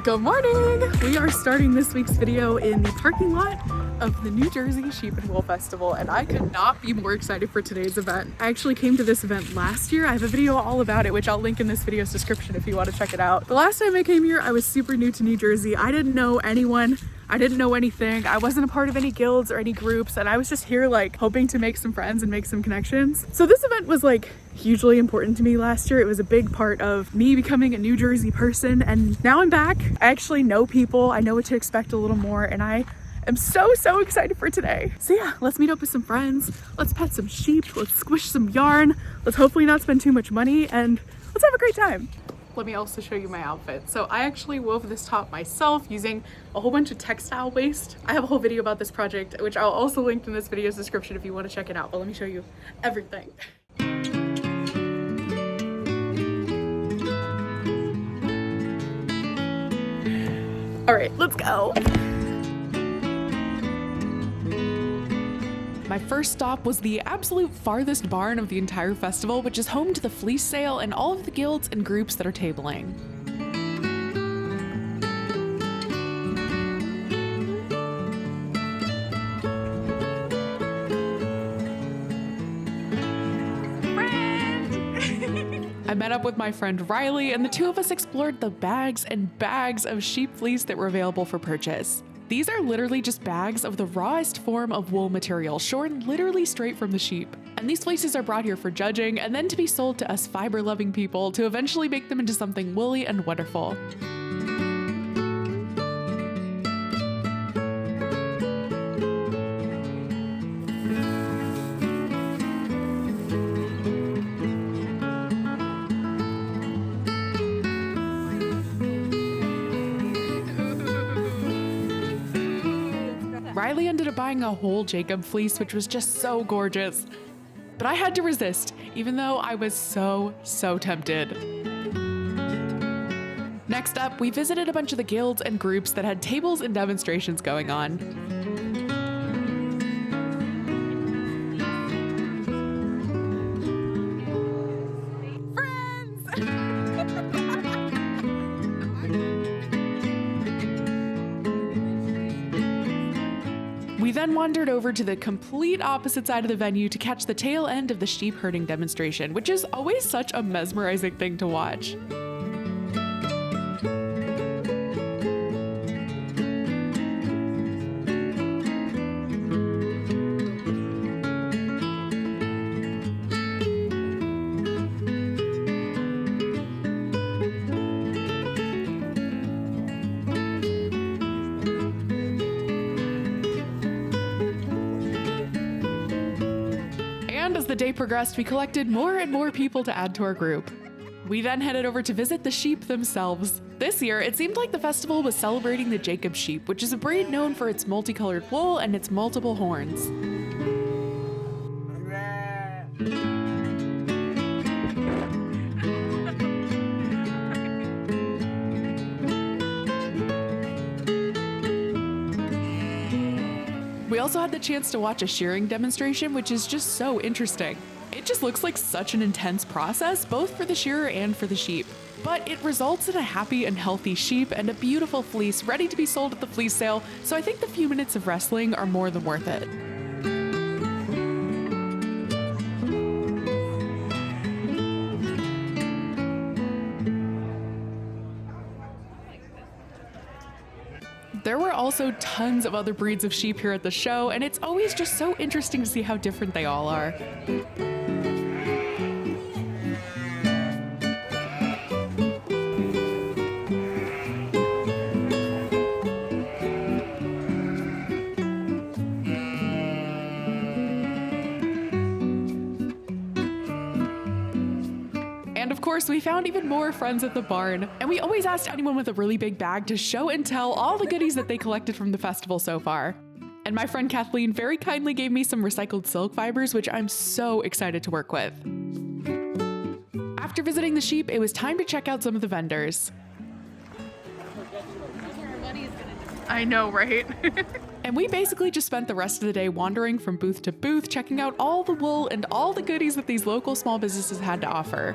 Good morning! We are starting this week's video in the parking lot of the New Jersey Sheep and Wool Festival, and I could not be more excited for today's event. I actually came to this event last year. I have a video all about it, which I'll link in this video's description if you want to check it out. The last time I came here, I was super new to New Jersey. I didn't know anyone. I didn't know anything. I wasn't a part of any guilds or any groups, and I was just here like hoping to make some friends and make some connections. So this event was like hugely important to me last year. It was a big part of me becoming a New Jersey person, and now I'm back. I actually know people. I know what to expect a little more, and I am so excited for today. So yeah, let's meet up with some friends. Let's pet some sheep. Let's squish some yarn. Let's hopefully not spend too much money, and let's have a great time. Let me also show you my outfit. So I actually wove this top myself using a whole bunch of textile waste. I have a whole video about this project, which I'll also link in this video's description if you want to check it out. But let me show you everything. All right, let's go. My first stop was the absolute farthest barn of the entire festival, which is home to the fleece sale and all of the guilds and groups that are tabling. I met up with my friend Riley, and the two of us explored the bags and bags of sheep fleece that were available for purchase. These are literally just bags of the rawest form of wool material, shorn literally straight from the sheep. And these fleeces are brought here for judging and then to be sold to us fiber-loving people to eventually make them into something woolly and wonderful. Riley ended up buying a whole Jacob fleece, which was just so gorgeous. But I had to resist, even though I was so tempted. Next up, we visited a bunch of the guilds and groups that had tables and demonstrations going on. We then wandered over to the complete opposite side of the venue to catch the tail end of the sheep herding demonstration, which is always such a mesmerizing thing to watch. As the day progressed, we collected more and more people to add to our group. We then headed over to visit the sheep themselves. This year, it seemed like the festival was celebrating the Jacob sheep, which is a breed known for its multicolored wool and its multiple horns. We also had the chance to watch a shearing demonstration, which is just so interesting. It just looks like such an intense process, both for the shearer and for the sheep. But it results in a happy and healthy sheep and a beautiful fleece ready to be sold at the fleece sale, so I think the few minutes of wrestling are more than worth it. There were also tons of other breeds of sheep here at the show, and it's always just so interesting to see how different they all are. And of course, we found even more friends at the barn, and we always asked anyone with a really big bag to show and tell all the goodies that they collected from the festival so far. And my friend Kathleen very kindly gave me some recycled silk fibers, which I'm so excited to work with. After visiting the sheep, it was time to check out some of the vendors. I know, right? And we basically just spent the rest of the day wandering from booth to booth, checking out all the wool and all the goodies that these local small businesses had to offer.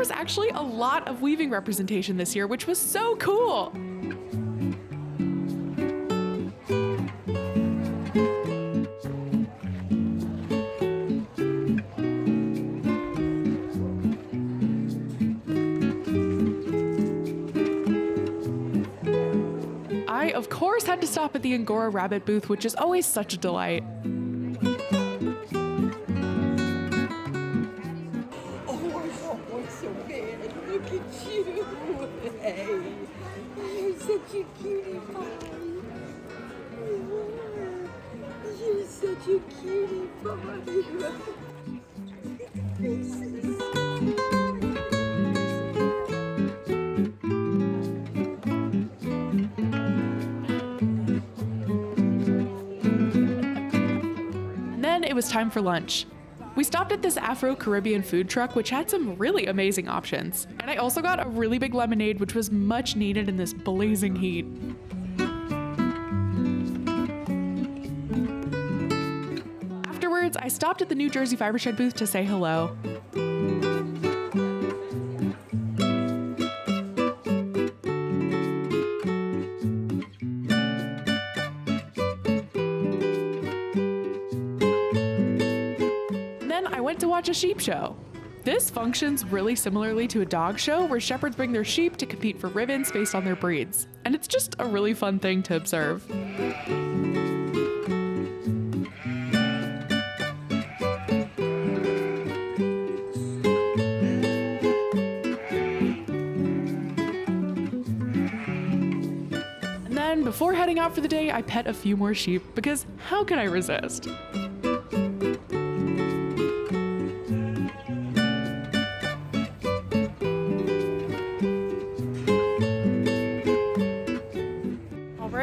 was actually a lot of weaving representation this year, which was so cool. I, of course, had to stop at the Angora rabbit booth, which is always such a delight. So bad. Look at you. Hey, you're such a cutie pie. You're such a cutie pie. And then it was time for lunch. We stopped at this Afro-Caribbean food truck, which had some really amazing options. And I also got a really big lemonade, which was much needed in this blazing heat. Afterwards, I stopped at the New Jersey Fiber Shed booth to say hello. I went to watch a sheep show. This functions really similarly to a dog show where shepherds bring their sheep to compete for ribbons based on their breeds. And it's just a really fun thing to observe. And then before heading out for the day, I pet a few more sheep because how can I resist?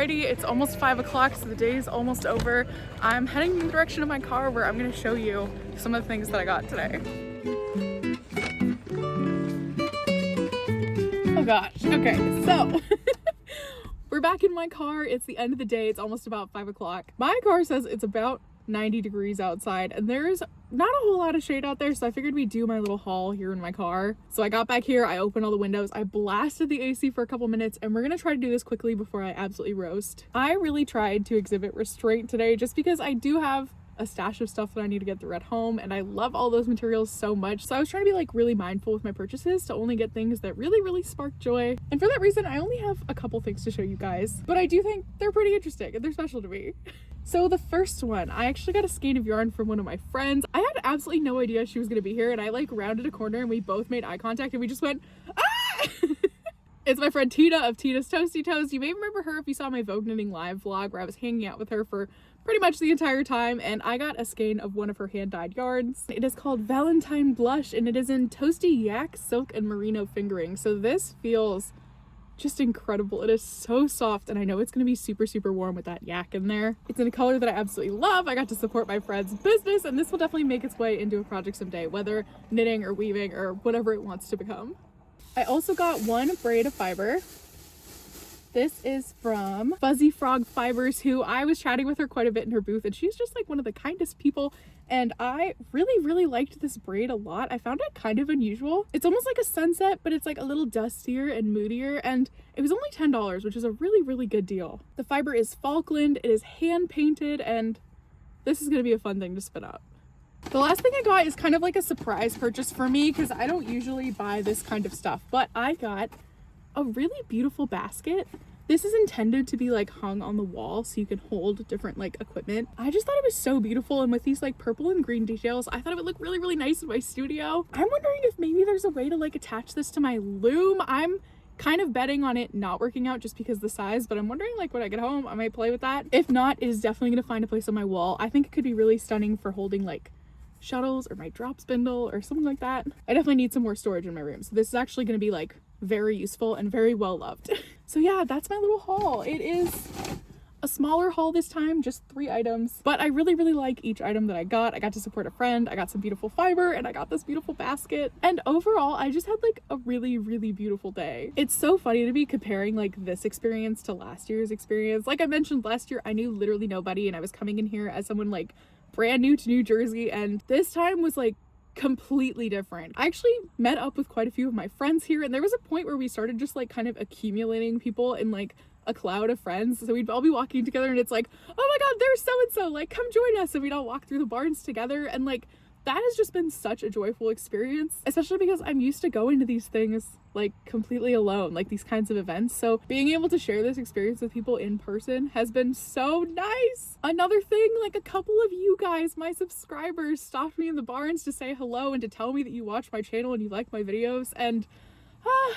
It's almost 5 o'clock, so the day is almost over. I'm heading in the direction of my car where I'm going to show you some of the things that I got today. Oh gosh, okay, so we're back in my car. It's the end of the day. It's almost about 5 o'clock. My car says it's about 90 degrees outside and there's not a whole lot of shade out there, so I figured we'd do my little haul here in my car. So I got back here, I opened all the windows, I blasted the AC for a couple minutes, and we're gonna try to do this quickly before I absolutely roast. I really tried to exhibit restraint today just because I do have a stash of stuff that I need to get through at home and I love all those materials so much. So I was trying to be like really mindful with my purchases to only get things that really spark joy. And for that reason, I only have a couple things to show you guys, but I do think they're pretty interesting and they're special to me. So the first one, I actually got a skein of yarn from one of my friends. I had absolutely no idea she was gonna be here and I like rounded a corner and we both made eye contact and we just went, ah! It's my friend Tina of Tina's Toasty Toes. You may remember her if you saw my Vogue Knitting Live vlog where I was hanging out with her for pretty much the entire time, and I got a skein of one of her hand-dyed yarns. It is called Valentine Blush and it is in Toasty Yak, Silk, and Merino fingering. So this feels just incredible. It is so soft and I know it's going to be super warm with that yak in there. It's in a color that I absolutely love. I got to support my friend's business and this will definitely make its way into a project someday, whether knitting or weaving or whatever it wants to become. I also got one braid of fiber. This is from Fuzzy Frog Fibers, who I was chatting with her quite a bit in her booth and she's just like one of the kindest people. And I really liked this braid a lot. I found it kind of unusual. It's almost like a sunset, but it's like a little dustier and moodier. And it was only $10, which is a really good deal. The fiber is Falkland, it is hand painted, and this is gonna be a fun thing to spin up. The last thing I got is kind of like a surprise purchase for me because I don't usually buy this kind of stuff, but I got a really beautiful basket. This is intended to be like hung on the wall so you can hold different like equipment. I just thought it was so beautiful, and with these like purple and green details, I thought it would look really nice in my studio. I'm wondering if maybe there's a way to like attach this to my loom. I'm kind of betting on it not working out just because of the size, but I'm wondering like when I get home I might play with that. If not, it is definitely gonna find a place on my wall. I think it could be really stunning for holding like shuttles or my drop spindle or something like that. I definitely need some more storage in my room, so this is actually going to be like very useful and very well loved. So yeah, that's my little haul. It is a smaller haul this time, just 3 items, but I really like each item that I got. I got to support a friend, I got some beautiful fiber, and I got this beautiful basket, and overall I just had like a really beautiful day. It's so funny to be comparing like this experience to last year's experience. Like I mentioned, last year I knew literally nobody and I was coming in here as someone like brand new to New Jersey, and this time was like completely different. I actually met up with quite a few of my friends here, and there was a point where we started just like kind of accumulating people in like a cloud of friends. So we'd all be walking together and it's like, oh my god, there's so and so, like come join us, and we'd all walk through the barns together, and like that has just been such a joyful experience, especially because I'm used to going to these things like completely alone, like these kinds of events. So being able to share this experience with people in person has been so nice. Another thing, like a couple of you guys, my subscribers, stopped me in the barns to say hello and to tell me that you watch my channel and you like my videos, and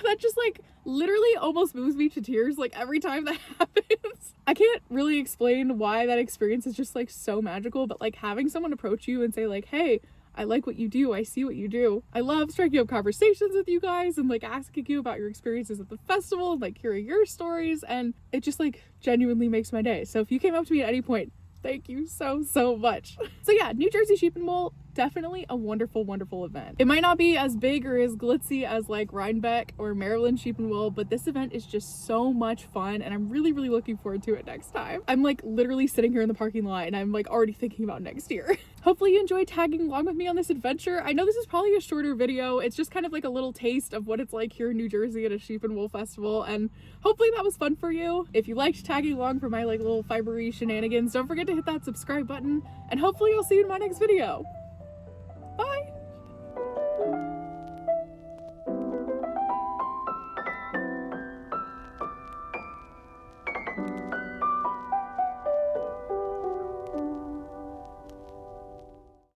that just like literally almost moves me to tears like every time that happens. I can't really explain why that experience is just like so magical, but like having someone approach you and say like, hey, I like what you do, I see what you do. I love striking up conversations with you guys and like asking you about your experiences at the festival and like hearing your stories, and it just like genuinely makes my day. So if you came up to me at any point, thank you so much. So yeah, New Jersey Sheep and Wool, definitely a wonderful event. It might not be as big or as glitzy as like Rhinebeck or Maryland Sheep and Wool, but this event is just so much fun, and I'm really looking forward to it next time. I'm like literally sitting here in the parking lot and I'm like already thinking about next year. Hopefully you enjoyed tagging along with me on this adventure. I know this is probably a shorter video. It's just kind of like a little taste of what it's like here in New Jersey at a sheep and wool festival, and hopefully that was fun for you. If you liked tagging along for my like little fibery shenanigans, don't forget to hit that subscribe button, and hopefully I'll see you in my next video.